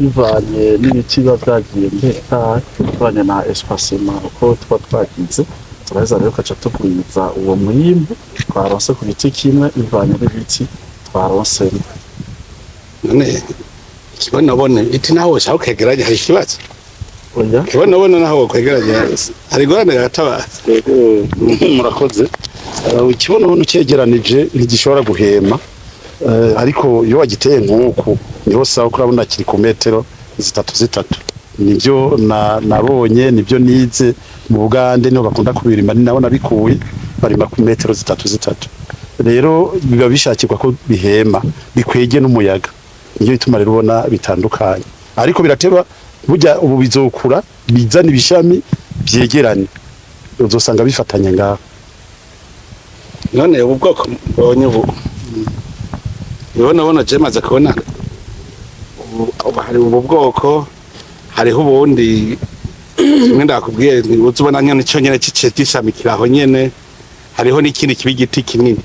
bivanye n'ibiti biba byagiye mpeta bivanye na espacement uko tuba twagize turaheza rero kaca tugwiza uwo mwimbu twaronse ku giti kimwe bivanye n'ibiti twaronse. None kibonabone iti naho ushaka kwegeranya hari ikibazo oya kibonabone naho kwegeranya hari gorane gatabaza murakoze ukibonabone ucegeranije ntigishobora guhema ariko iyo wagiteye nk'uku niho sawa kurabona kiri ku metero 3 nibyo nabonye nibyo nize mu Bugande niho bakunda kubirima ni naho nabikuye barima ku metero 3 rero biba bishakirwa ko bihema bikwege n'umuyaga niyo ituma rero ubona bitandukanye ariko birateba burya ubu bizokura bizana ibishami byegeranye uzosanga bifatanye ngaho none ubu bwoko mbonye ubu ubona je maze kubona hari ubu bwoko hariho ubundi kimwe ndakubwiye uzubona nyene cyo nyene cishamikira aho nyene hariho n'ikindi kibi giti kinini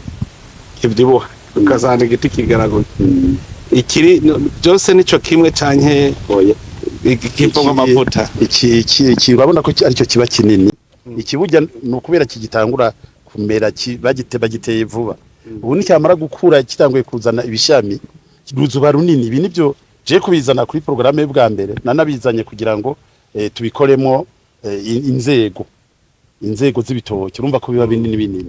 kivyibuha ukazana igiti kigaraguye ikiri byose nico kimwe canke kiva amavuta iki urabona ko aricyo kiba kinini ikiburya nukubera kigitangura kumera bagiteye vuba ubu nicyamara gukura kitanguye kuzana ibishami ruzuba runini ibi nivyo je kubizana kuri programme y'ubwa mbere nanabizanye kugira ngo tubikoremo inzego z'ibitoki urumva ko biba binini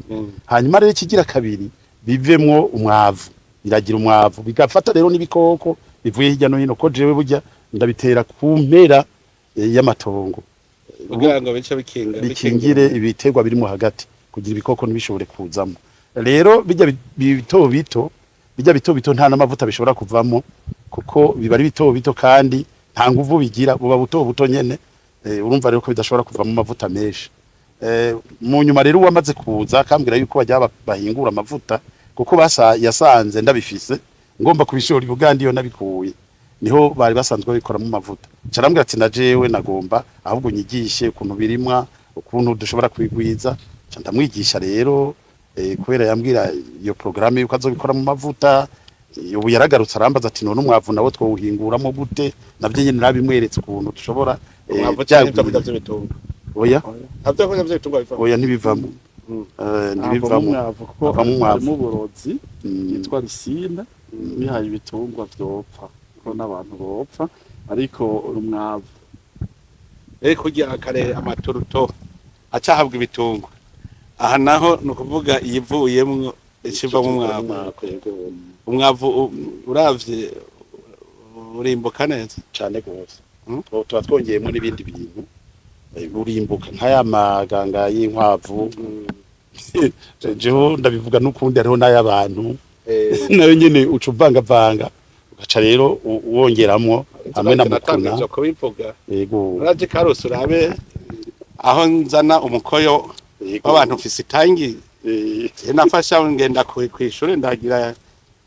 hanyuma rero kigira kabiri bivemwo umwavu biragira umwavu bigafata rero n'ibikoko bivuye hirya no hino ko jewe burya ndabitera ku mpera y'amatongo kugira ngo bikingire ibiterwa birimo hagati kugira ibikoko ntibishobore kuzamo rero bijya bito bito nta n'amavuta bishobora kuvamo kuko biba ari bito bito kandi nta nguvu bigira buba buto nyene urumva rero ko bidashobora kuvamo amavuta menshi mu nyuma rero wamaze kuza akambwira yuko bajya bahingura amavuta kuko yasanze ndabifise ngomba kubishora Uganda iyo nabikuye niho bari basanzwe babikoramo amavuta carambwira ati najewe nagomba ahubwo nyigishe ukuntu birimwa ukuntu dushobora kwigwiza ndamwigisha rero kubera yambwira iyo programme yuko azobikora mu mavuta ubu yaragarutse arambaza ati none umwavu nawo twawuhinguramo gute navyo nyene nabimweretse ukuntu dushobora oya ntibivamo mu burozi yitwa risina bihaye ibitungwa vyopfa ko n'abantu bopfa ariko umwavu kugira kare amaturuto acahabwa ibitungwa aha naho nukuvuga iyivuyemwo ikiva mu umwavu uravye urimbuka neza cyane gose tuba twongeyemo n'ibindi bintu urimbuka nk'aya maganga y'inkwavu jeho ndabivuga n'ukundi hariho n'ay'abantu nayo nyene ucuvangavanga ugaca rero wongeramwo hamwe na mukuna yego uraje karose urabe aho nzana umukoyo w'abantu mfise itangi nafasha ngenda kwishuri ndagira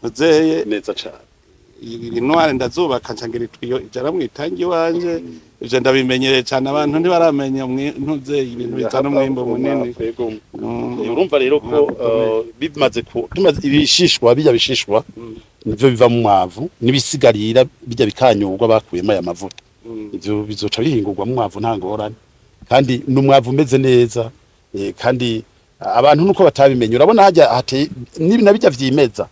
nuzeye neza cyane intware ndazubaka ncangira itwiyo ijara mu itangi wanje ivyo ndabimenyereye cyane abantu ntibaramenya ntuze ibintu bizana umwimbo munini urumva rero ko bimaze ibishishwa bijya bishishwa nivyo biva mu mwavu nibisigarira bijya bikanyurwa bakuyemo aya mavuta ivyo bizoca bihingurwa mu mwavu nta ngorane kandi n'umwavu umeze neza kandi abantu nuko batabimenye urabona hajya hateye nabijya vyimeza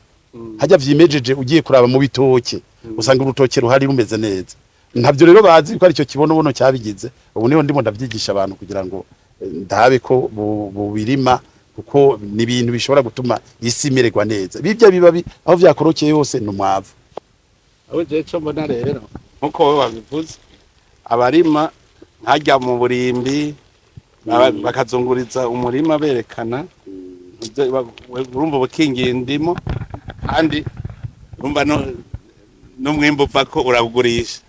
hajya vyimejeje ugiye kuraba mu bitoke usanga urutoke ruhari rumeze neza ntavyo rero bazi ko ari cyo kibono cyabigize ubu niho ndimo ndavyigisha abantu kugira ngo ndabe ko bubirima kuko ni ibintu bishobora gutuma isi imererwa neza bibya bibabi aho vyakorokeye yose n'umwavu aho je cyo mbona rero nkuko wowe babivuze abarima nkajya mu burimbi bakazunguriza umurima berekana urumva bukingiye indimo kandi urumva n'umwimbo upfa ko uragurisha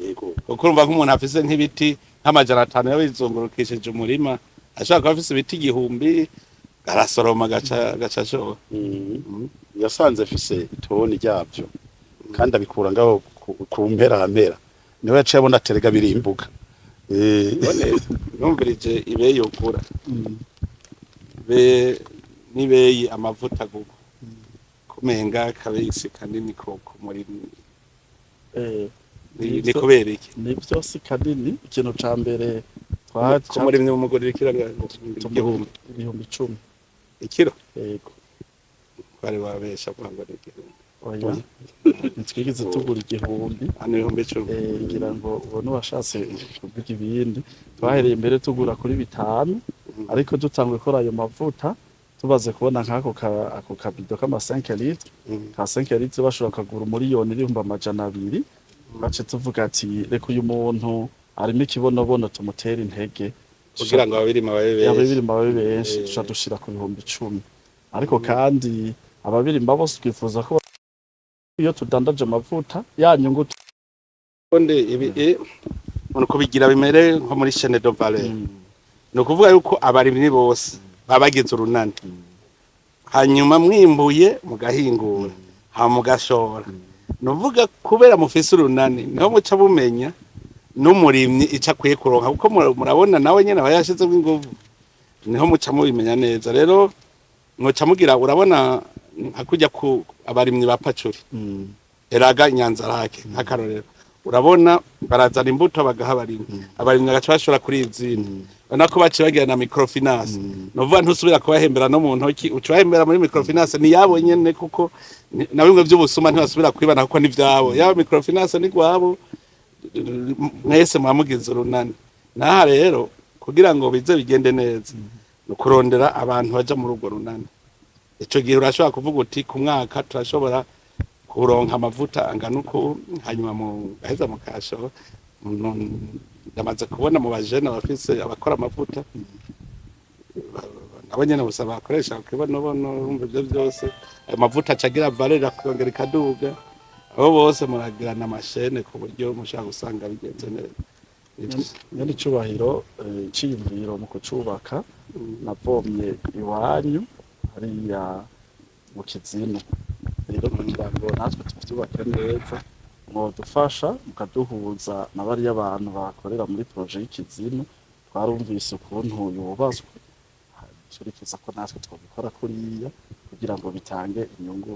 kuko urumva nk'umuntu afise nk'ibiti nk'amajana 5 yabizungurukishije umurima ashaka kuba afise ibiti 1000 arasoroma gaca ashora yasanze afise itoni ryabyo kandi abikura ngaho ku mpera niwe yaciye abona terega birimbuka numvirije ibeyi ukura nibeyi amavuta guko kumenga kabisi kanini ko muri ni kubera iki ni byose kanini ikintu ca mbere ko muri mwe umugore ikiranga 1010 ikiro yego bari babesha kwanga n'igihumbi oya nitwigeze tugura 1000 ano 1010 ngira ngo ubone washatse kuvuga ibindi twahereye imbere tugura kuri 5 ariko dutangwe kora ayo mavuta tubaze kubona nk'ako kabido kama 5 litres ka 5 litres bashobora kugura miliyoni 200 bace tuvuga ati reka uyu muntu arimo ikibonobono tumutera intege kugira ngo ababirima babe benshi dushira ku 10,000 ariko kandi ababirima bose twifuza ko iyo tudandaje amavuta ya nyungu konde ibi umuntu kubigira bimere nko muri chaîne de valeur no kuvuga yuko abarimyi bose babagize urunani hanyuma mwimbuye mugahingura ha mugashora novuga kubera mufise urunani niho muca bumenya n'umurimyi ica kwiye kuronka kuko murabona nawe nyene abayashize inguvu niho muca mubimenya neza rero muca mugira urabona hakujya ku abarimyi ba pacuri eraga Nyanza rake nkakarorero urabona barazana imbuto bagaha abarimyi agaca bashora kuri izindi nako baci bagira na microfinance novuga ntusubira kubahembera no mu ntoki ucibahembera muri microfinance ni yabo nyene kuko na bimwe by'ubusuma ntibasubira kwibana kuko ni vyabo yabo microfinance ni gwabo mwese mwamugize urunani naha rero kugira ngo bize bigende neza no kurondera abantu baja mu rugo runani ico gihe urashobora kuvuga uti ku mwaka turashobora kuronka amavuta angana uko hanyuma mu gaheza mu kasho ndamaze kubona mu bajene bafise abakora amavuta nabo nyene busaba bakoresha kibonobono urumva ibyo byose ayo mavuta acagira valeur akongera ikaduga abo bose muragirana amashene ku buryo mushaka gusanga bigenze neza nyene cubahiro ciyumviro mu kucubaka navomye iwanyu hariya mu Kizino rero kugira ngo natwe tuvyubake neza mwadufasha mukaduhuza na bari abantu bakorera muri projet y'Ikizino twarumvise ukuntu yubazwe turifuza ko natwe twabikora kuriya kugira ngo bitange inyungu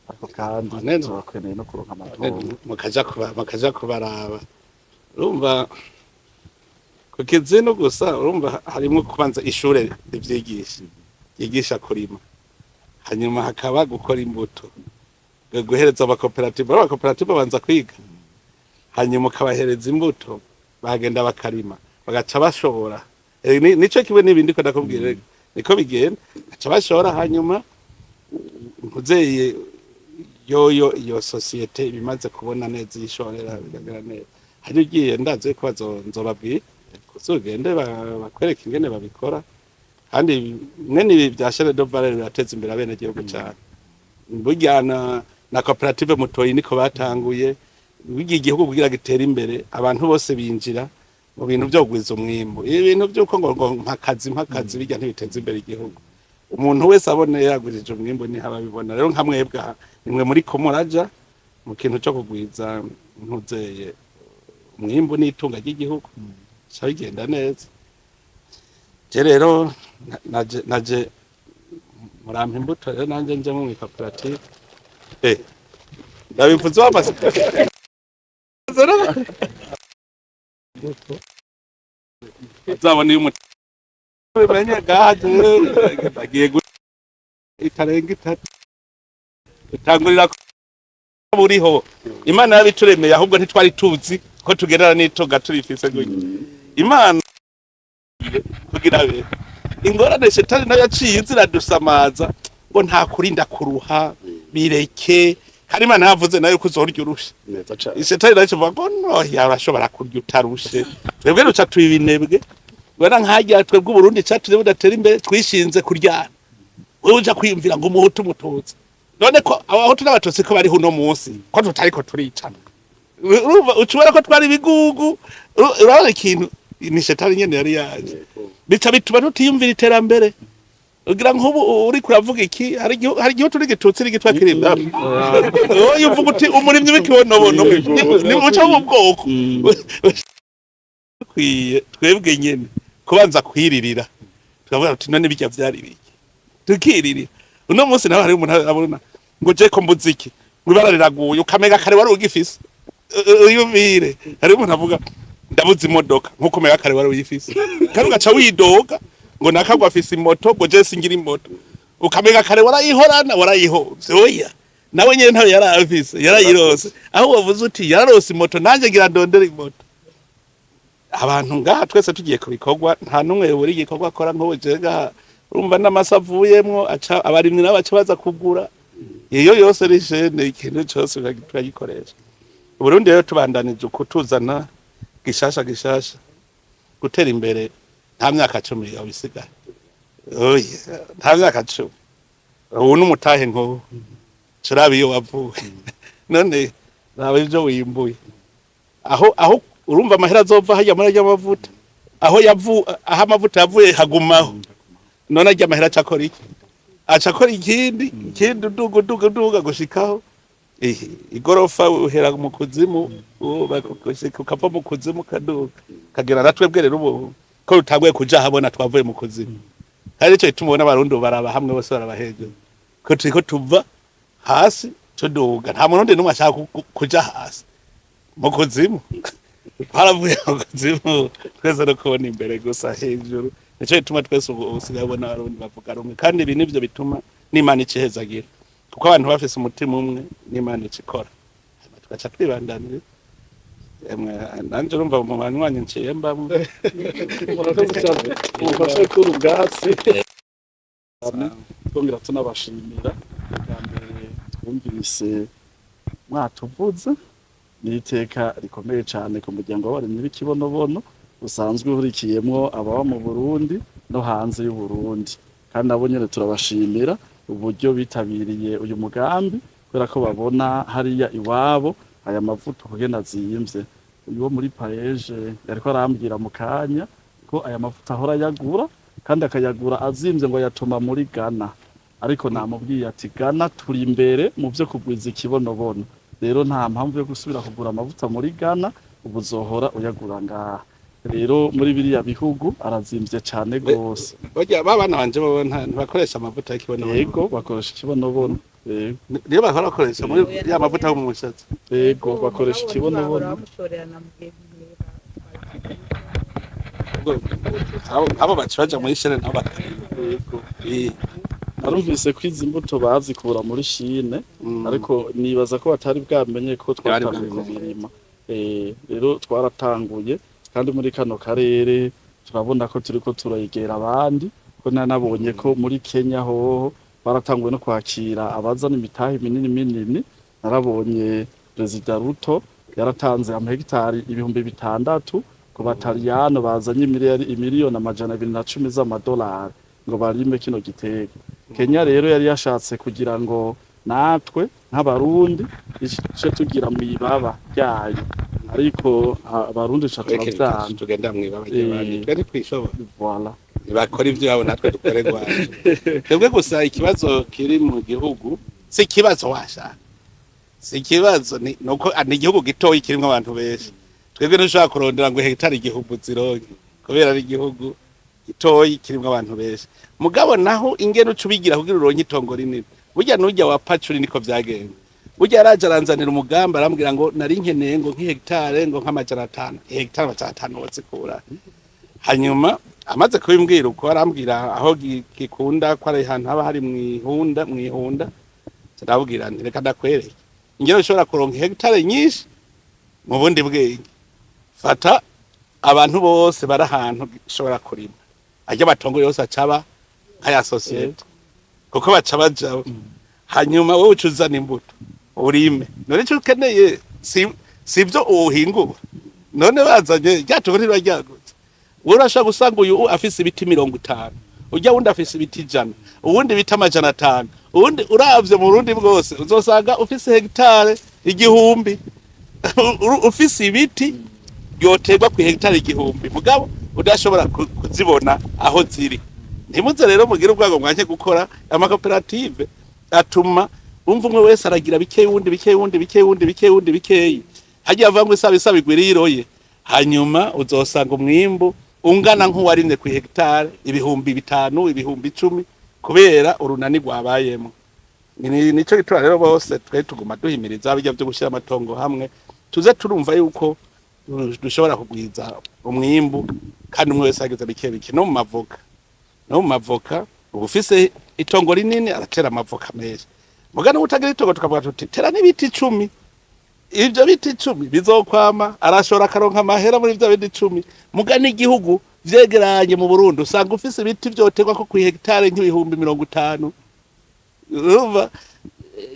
ariko kandi turakeneye no kuronka amatongo mukaja kubaraba urumva ku Kizino gusa urumva harimo kubanza ishure rivyigisha kurima hanyuma hakaba gukora imbuto guhereza abakoperative banza kwiga hanyuma ukabahereza imbuto bagenda bakarima bagaca bashobora nico kibe n'ibindi ko ndakubwira niko bigenda gaca bashobora hanyuma nkuzeye iyo societe bimaze kubona neza yishorera bigagera neza hari ugiye ndaze ko bazobabwira kuzogende bakwereka ingene babikora kandi mwene ibi bya chaîne de valeur birateza imbere abene gihugu cyane burya na cooperative mutoyi niko batanguye bigiye igihugu kugira gitera imbere abantu bose binjira mu bintu byo kugwiza umwimbo ibintu byuko ngo mpakazi bijya ntibiteza imbere igihugu umuntu wese abone yagwirije umwimbo ni haba bibona rero nka mwebwa nimwe muri komoraja mu kintu cyo kugwiza ntuzeye umwimbo n'itunga ry'igihugu cyabigenda neza rero naje murampa imbuto rero nanjye nje mu koperative ndabivuze wamaze zabona uyu menye gaje bagiye itarenga itatu itangurira buriho imana yabituremeye ahubwo ntitwari tuzi ko tugerana n'itunga turifise gutya imana kugira be ingorane shetani nayo yaciye inzira dusamaza ngo nta kurinda kuruha bireke hari imana yavuze nayo kuzorya urushe shetani nayo kivuga ngo no yarashobora kurya utarushe twebwe ruca twibinebwe bwana nkajya twebwe Burundi cyatuze budatera imbere twishinze kuryana wewe uja kwiyumvira ngo umuhutu mututse none ko abahutu n'abatutsi ko bari huno munsi ko tutariko turicana ucubara ko twari bigugu urabona ikintu ni shetani nyene yari yaje bica bituma tutiyumvira iterambere ugira ngo uri kuravuga iki hari igihe turi gitutsi rigitwa kirinda uvuga uti umurimyi w'ikibonobono ni muca mu bwoko twebwe nyene kubanza kwiririra tukavuga ati none bijya vyari biki tukiririra uno munsi nawe hari umuntu abona ngo je ko mbuziki mwibara riraguye ukamega kare wari ugifise uyumvire hari umuntu avuga ndabuze imodoka nkuko mega kare wari uyifise kandi ugaca widoga ngo nakagwa afise imoto ngo je singira imoto ukamega kare warayihorana warayihovye oya nawe nyene ntawe yarafise yarayirose aho wavuze uti yararose imoto nanje ngira ndondera imoto abantu ngaha twese tugiye kubikorwa nta numwe buri gikorwa akora nko je ngaha urumva n'amasavuyemwo aca abarimwe n'abaca baza kugura iyo yose ari jene ikintu cyose turagikoresha Burundi rero tubandanije kutuzana gishasha gutera imbere nta myaka 10 yabisigaye oya nta myaka 10 ubu n'umutahe nko turabe iyo wavuye none nawe ibyo wimbuye aho urumva amahera azova hajya muri ajya amavuta aho amavuta yavuye hagumaho none ajya amahera acakora iki acakora ikindi duga gushikaho igorofa uhera mu kuzimu ukava mu kuzimu kaduga kagera natwe bwerera ubu ko rutanguye kuja habona twavuye mu kuzimu kandi cyo tumubona abarundi baraba hamwe bose baraba hejuru ko turiko tuva hasi tuduga nta muntu n'umwe ashaka kuja hasi mu kuzimu haravuye mu kuzimu twese no kubona imbere gusa hejuru nicyo bituma twese usigaye ubona abarundi bavuga rumwe kandi ibi nivyo bituma n'Imana icehezagira kuko abantu bafise umutima umwe n'Imana ikikora tugaca twibandanira nanje urumva mu banywanyi nciye mbamwe murakoze cyane mufashe kuri ubwatsi twongera tunabashimira kandi twumvise mwatuvuze n'iteka rikomeye cyane ku muryango w'abarimyi b'ikibonobono usanzwe uhurikiyemwo ababa mu Burundi no hanze y'u Burundi kandi nabo nyene turabashimira uburyo bitabiriye uyu mugambi kubera ko babona hariya iwabo aya mavuta kugena azimvye uwo muri paeje yariko arambwira mu kanya ko aya mavuta ahora yagura kandi akayagura azimvye ngo yatuma muri Ghana ariko namubwiye ati Ghana turi imbere mu byo kugwiza ikibonobono rero nta mpamvu yo gusubira kugura amavuta muri Ghana ubuzohora uyagura ngaha rero muri biriya bihugu arazimvye cyane gose bajya babana banje bo ntibakoresha amavuta y'ikibonobono yego bakoresha ikibonobono niyo bahora bakoresha muri ya mavuta yo mu mushatsi yego bakoresha ikibonobono abo bacaja muri shene nabo yego narumvise ko izi mbuto bazikura muri Chine ariko nibaza ko batari bwamenye ko twatanguye kumirima rero twaratanguye kandi muri kano karere turabona ko turiko turayigera abandi ko nanabonye ko muri Kenya hoho baratanguye no kwakira abazana imitahe minini narabonye President Ruto yaratanze amahegitari 6,000 ku bataliyano bazanye miliyoni 210 z'amadolari ngo barime kino gitego Kenya rero yari yashatse kugira ngo natwe nk'abarundi ice tugira mu ibaba ryayo ariko abarundi chaturavyana tugenda mu ibaba ry'abandi twari kwishobora voilà bakora ivyo yabo natwe dukorerwa twebwe gusa ikibazo kiri mu gihugu si kibazo washaka si kibazo nuko ni igihugu gitoyi kirimo abantu benshi twebwe ntushaka kurondera ngo hegitari igihugu zironke kubera ari igihugu gitoyi kirimo abantu benshi mugabo naho ingene ucubigira kugira uronke itongo rinini burya nujya wa pacuri niko vyagenda burya yaraje aranzanira umugamba arambwira ngo nari nkeneye ngo nk'hegitare ngo nk'amajana 5 hegitare amajana 5 wazikura hanyuma amaze kubimbwira uko arambwira aho gikunda ko ari ahantu haba hari mwihunda ndabwira nti reka ndakwereke ingero ushobora kuronka hegitare nyinshi mu bundi bwenge fata abantu bose bari ahantu ushobora kurima ajya batongo yose acaba nk'aya societe kuko baca bajabo hanyuma wowe ucuzana imbuto urime none cyo ukeneye sivyo uhingura none bazanye ryatongo ryagutse urashaka gusanga uyu afise ibiti 50 ujya wundi afise ibiti 100 uwundi bita 500 uwundi uravye mu Burundi bwose uzosanga ufise hegitare 1000 ufise ibiti yoterwa ku hegitare 1000 mugabo udashobora kuzibona aho ziri ntimuze rero mugira ubwago mwanje gukora amakoperative atuma umva umwe wese aragira bikeye wundi bikeye hagiye avangwe isaba igwiriroye hanyuma uzosanga umwimbu ungana nk'uwarimye ku hegitare 5,000 10,000 kubera urunani rwabayemo nico gitura rero bose twe tuguma duhimiriza bijya byo gushira amatongo hamwe tuze turumva yuko dushobora kugwiza umwimbu kandi umwe wese ageze bike no mu mavoka ubufise itongo rinini aratera amavoka menshi mugana utagira itongo tukavuga tuti tera n'ibiti 10 ivyo biti 10 bizokwama arashora karonka amahera muri ivyo biti 10 mugana igihugu vyegeranye mu Burundi usanga ufise ibiti vyoterwa ko ku hegitare nk'ibihumbi 50 urumva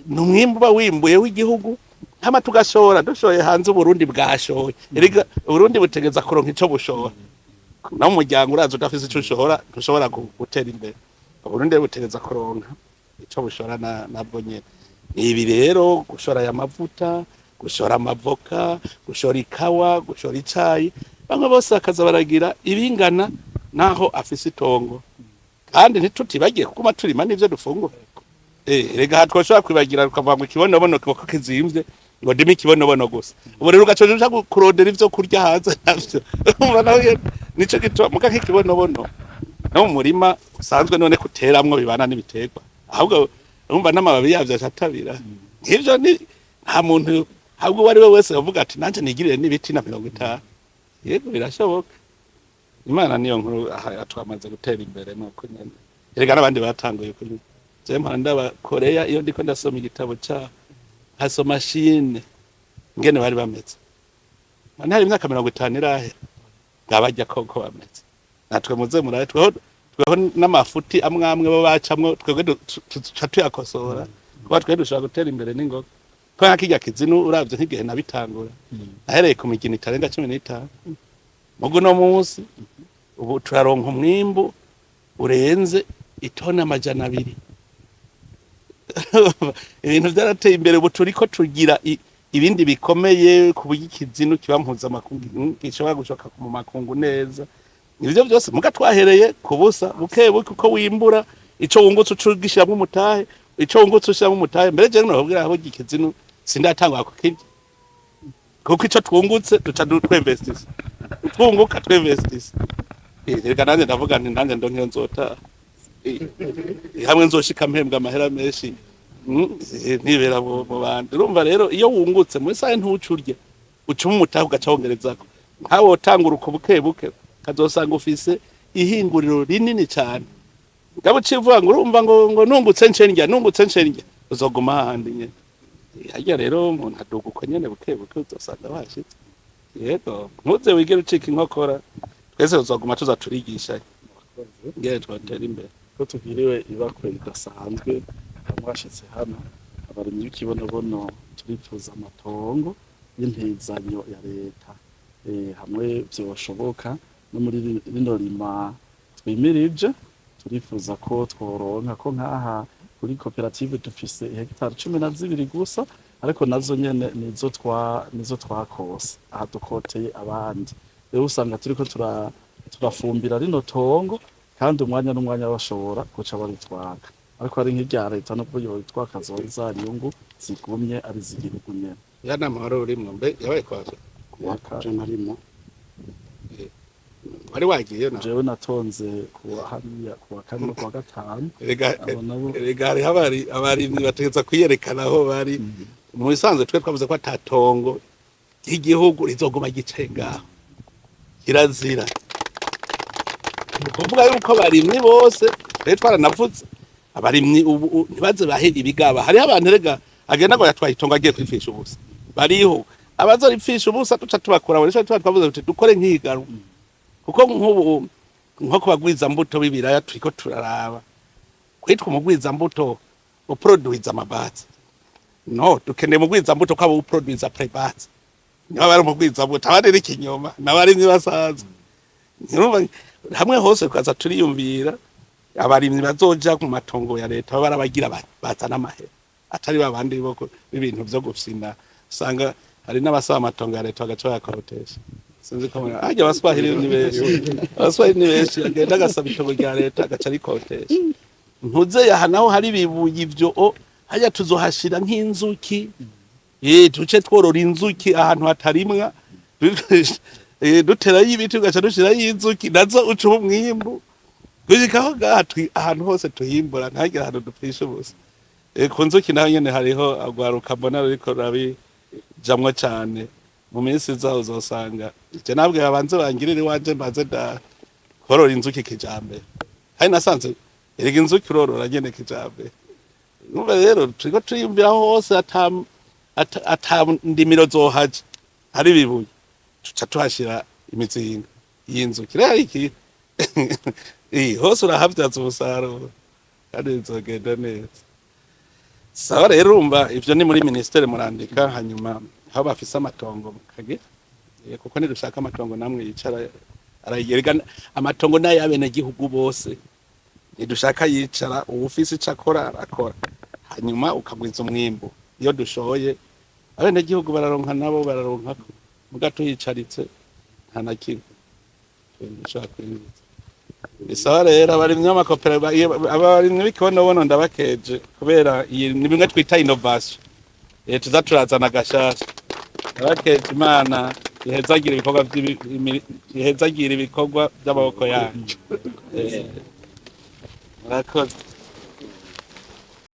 numwimbu ba wimbuye w'igihugu hama tugashora dushoye hanze Burundi bwashoye erega Burundi butegeza kuronka ico bushora na umuryango uraza udafise ico ushora ntushobora gutera imbere Burundi butegeza kuronka ico bushora nabwo nyene ibi rero gushora aya mavuta gushora amavoka gushora ikawa gushora icayi bamwe bose bakaza baragira ibingana naho afise itongo kandi ntitutibagiye kuko turima n'ivyo dufungura rega hatwoshobora kwibagira ukavuga ngo ikibonobono kiboko kizimvye ngo ndimi ikibonobono gusa ubu rero ugacoje uja kurondera ivyo kurya hanze navyo umva nawe nico gituma muga nk'ikibonobono no mu murima usanzwe none kuteramwo bibana n'ibiterwa ahubwo urumva n'amababi yavyo acatabira nk'ivyo ni nta muntu ahubwo uwo ari we wese yavuga ati nanje nigirire n'ibiti na 50 yego birashoboka Imana niyo nkuru atwamaze gutera imbere nuko nyene erega n'abandi batanguye kuri je mpanda ba Korea iyo ndiko ndasoma igitabo ca haso machine ngene bari bameze mane hari imyaka 50 irahe ngabajya koko bameze natwe muze muraye tweho n'amafuti amwamwe bo bacamwo twebwe tuyakosora kuba twebwe dushaka gutera imbere n'ingoga ko hakijya kizinu uravye nk'igihe nabitangura ahereye ku migini itarenga 15 mugo no munsi ubu turaronka umwimbu urenze itona amajana 2 ibintu byarateye imbere ubu turiko tugira ibindi bikomeye ku bugikizinu kiba mpuza makungu gishobora gushoka mu makungu neza ivyo byose muga twahereye kubusa bukebuke uko wimbura ico wungutse ucugishiramwe umutahe ico wungutse ushiramwe umutahe mbere je nababwira aho gikizinu sindatangwa kukirya kuko ico twungutse duca twinvestisa twunguka twinvestisa reka nanjye ndavuga nti nanjye ndo nkiyo nzota hamwe nzoshika mpembwa amahera menshi nibera mu bandi urumva rero iyo wungutse muri saye ntucurye ucuma umutahe ugaca wongerezako nkawe wotangura uko bukebuke kazosanga ufise ihinguriro rinini cyane ngabo civuga ngo urumva ngo nungutse ncendya uzoguma handi nyene hajya rero umuntu aduga uko nyene bukebuke uzosanga washitse yego ntuze wigere ucika inkokora twese uzoguma tuza turigisha ngere twatera imbere ko tugiriwe ibakwe ridasanzwe mwashitse hano abarimyi b'ikibonobono turifuza amatongo y'intezanyo ya leta hamwe byoshoboka no muri rino rima twimirije turifuza ko tworonka ko nkaha kuri koperative dufise hectare 12 gusa ariko nazo nyene nizo twakose aha dukoteye abandi rero usanga turiko turafumbira rino tongo kandi umwanya n'umwanya bashobora guca baritwaka ariko hari nk'irya leta no kuyo bitwaka zoza nyungu zigumye ari zigihugu nyene yana mahoro urimwe mbe yabaye kwaje wakaje narimo wari wagiye na jewe natonze kuwa hariya kuwa kane kuwa gatanu rega hari abarimyi bategeza kwiyerekana aho bari mu bisanzwe twe twavuze ko atatongo igihugu rizoguma gicenga kirazira kuvuga yuko abarimyi bose rero twaranavuze abarimyi ubu ntibaze bahera ibigaba hari abantu rega agenda ngo yatwaye itongo agiye kwifisha ubusa bariho abazoripfisha ubusa tuca tubakora muri cyo twavuze tuti dukore nk'igaro kuko nk'ubu nko kubagwiza mbuto bibiraya turiko turaraba kwitwa umugwiza mbuto uproduiza amabati no dukeneye umugwiza mbuto ko abo uproduiza prebati niba bari umugwiza mbuto abandi n'ikinyoma n'abarimyi basanzwe hamwe hose kaza turiyumvira abarimyi bazoja ku matongo ya leta barabagira bazana amahera atari babandi boko ibintu byo gufina usanga hari n'abasaba amatongo ya leta bagaca yakorotesha sinzi ko ajya abaswahili ni benshi agenda agasaba itongo rya leta agaca rikotesha ntuze yaha naho hari bibuye ivyo hajya tuzohashira nk'inzuki tuce tworora inzuki ahantu hatarimwa dutera y'ibiti ugaca dushira y'inzuki nazo uca umwimbu gushikaho gatwi ahantu hose tuhimbura ntagira ahantu dupfisha ubusa ku nzuki naho nyene hariho agwaruka mbona ariko rabi jamwa cyane mu minsi zaho uzosanga je nabwe abanze bangirire wanje mbaze da korora inzuki kijambe hari nasanze erega inzuki urorora nyene kijambe numva rero turiko tuyumvira hose ata ndimiro zohaje hari bibuye tuca tuhashira imizinga y'inzuki rero iki hose urahavyaza umusaruro kandi bizogenda neza sawa rero urumva ivyo ni muri ministere murandika hanyuma aho bafise amatongo mukage kuko nidushaka amatongo namwe yicara arayerega amatongo nayo abene gihugu bose nidushaka yicara ubufisi cakora arakora hanyuma ukagwiza umwimbu. Iyo dushoye abenegihugu bararonka nabo bararonka muga tuyicaritse nta na kimwe dushaka kwinjiza. Isaha rero abarimyi b'amakoperative abarimyi b'ikibonobono ndabakeje kubera iyi ni bimwe twita innovation tuza turazana gashasha. Ndabakeje Imana ihezagira ibikorwa by'amaboko yanyu. Murakoze.